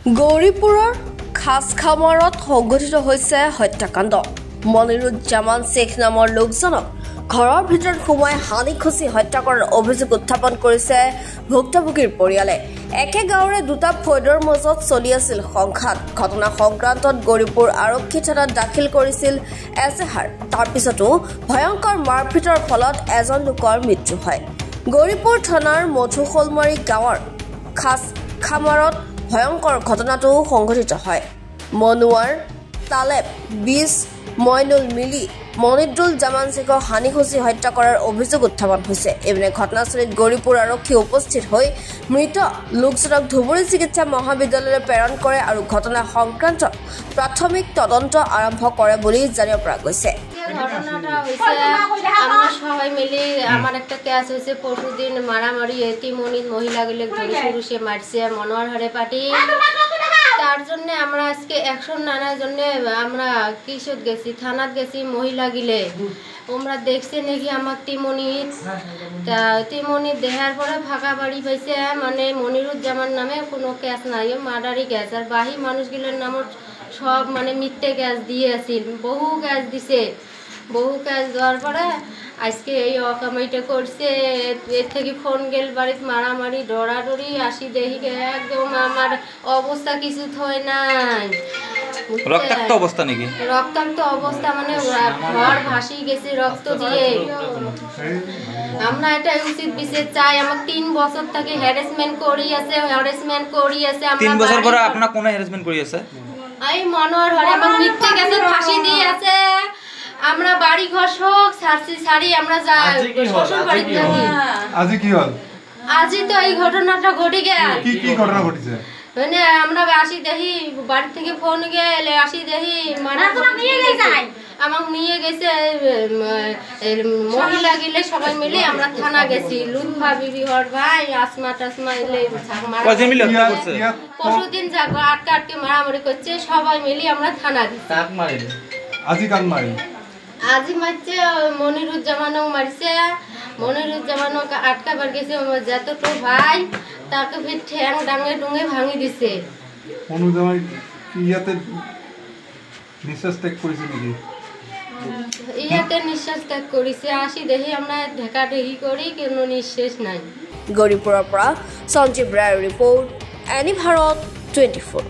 গৌৰীপুৰৰ খাছখামাৰত সংঘটিত হৈছে হত্যাকাণ্ড। মনিৰুজ্জামান শ্বেখ নামৰ লোকজনক ঘৰৰ ভিতৰত সোমাই হানি খুচি হত্যা কৰাৰ অভিযোগ উত্থাপন কৰিছে ভুক্তভোগীৰ পৰিয়ালে। একে গাঁৱৰে দুটা ফৈদৰ মাজত চলি আছিল সংঘাত। ঘটনা সংক্ৰান্তত গৌৰীপুৰ আৰক্ষী থানাত দাখিল কৰিছিল এজাহাৰ। তাৰ পিছতো ভয়ংকৰ মাৰপিটৰ ফলত এজন লোকৰ মৃত্যু হয়। গৌৰীপুৰ থানাৰ মধুশলমাৰী গাঁৱৰ খাছখামাৰত ভয়ংকৰ ঘটনাটো সংঘটিত হয়। মনোৱাৰ তালেব 20 মইনুল মিলি মনিৰুজ্জামান শ্বেখক হানি খুচি হত্যা কৰাৰ অভিযোগ উত্থাপন হৈছে। এইপিনে ঘটনাস্থলীত গৌৰীপুৰ আৰক্ষী উপস্থিত হৈ মৃত লোকজনক ধুবুৰী চিকিৎসা মহাবিদ্যালয়লৈ প্ৰেৰণ কৰে আৰু ঘটনা সংক্ৰান্তত প্ৰাথমিক তদন্ত আৰম্ভ কৰে বুলি জানিব পৰা গৈছে। ঘটনাটা হয়েছে আমরা সবাই মিলে আমার একটা কেস হয়েছে পরশুদিন মারামারি তিমনির মহিলাগুলো ধরে পুরুষে মারছে মনোয়ার হারে পাটি। তার জন্য আমরা আজকে অ্যাকশন নানার জন্য আমরা কিশোর গেছি থানাত গেছি মহিলা গিলে ওমরা দেখছে নাকি আমার তিমনির দেহার পরে ফাঁকা বাড়ি পাইছে মানে মনিরুজ্জামান নামে কোনো কেস নাই মার্ডারি গ্যাস আর বাহি মানুষগুলোর নামত সব মানে মিথ্যে গ্যাস দিয়ে আসিল বহু গ্যাস দিছে বহু কাজ দেওয়ার পরে আজকে এই অকামাইটা করছে। এর থেকে ফোন গেল বাড়িতে মারামারি ডরাডরি আসি দেখি একদম আমার অবস্থা কিছু হয় নাই রক্তাক্ত অবস্থা নাকি রক্তাক্ত অবস্থা মানে ঘর ভাসি গেছে রক্ত দিয়ে। আমরা এটা উচিত বিচার চাই। আমার 3 বছর থেকে হ্যারাসমেন্ট করি আছে 3 বছর পরে আপনার কোন হ্যারাসমেন্ট করি আছে এই মনোয়ার হরে আমার মিথ্যে গেছে ফাঁসি দিয়ে আছে। আমরা বাড়ি ঘর সব ছাড়ি আমরা যাই শ্বশুর বাড়িতে থাকি। আজি কি হল? আজি তো এই ঘটনাটা ঘটে গেল। কি ঘটনা ঘটেছে? মানে আমরা আসি দেখি বাড়ি থেকে ফোন গেলে আসি দেখি মানে আমাকে নিয়ে গেছে মহিলা গেলে সবাই মিলে আমরা থানা গেছি লুৎফা বিবি হর ভাই আসমা টাসমা এলে পরশুদিন আটকে মারামারি করছে সবাই মিলে আমরা থানা গেছি। আজি কাক মারি? আজি মারছে মনিরুজ্জামানও মারছে। মনিরুজ্জামানও আটকাবার গেছে যতটুকু ভাই তাকে ফির ঠ্যাং ডাঙে ডুঙে ভাঙি দিছে। মনিরুজ্জামান ইয়াতে নিঃশ্বাস ত্যাগ করেছে নাকি? ইয়াতে নিঃশ্বাস ত্যাগ করেছে। আসি দেখি আমরা ঢেকাঢেকি করি কোনো নিঃশ্বাস নাই। গৌৰীপুৰৰ পৰা সঞ্জীৱ ৰায়ৰ ৰিপৰ্ট এনি ভাৰত 24।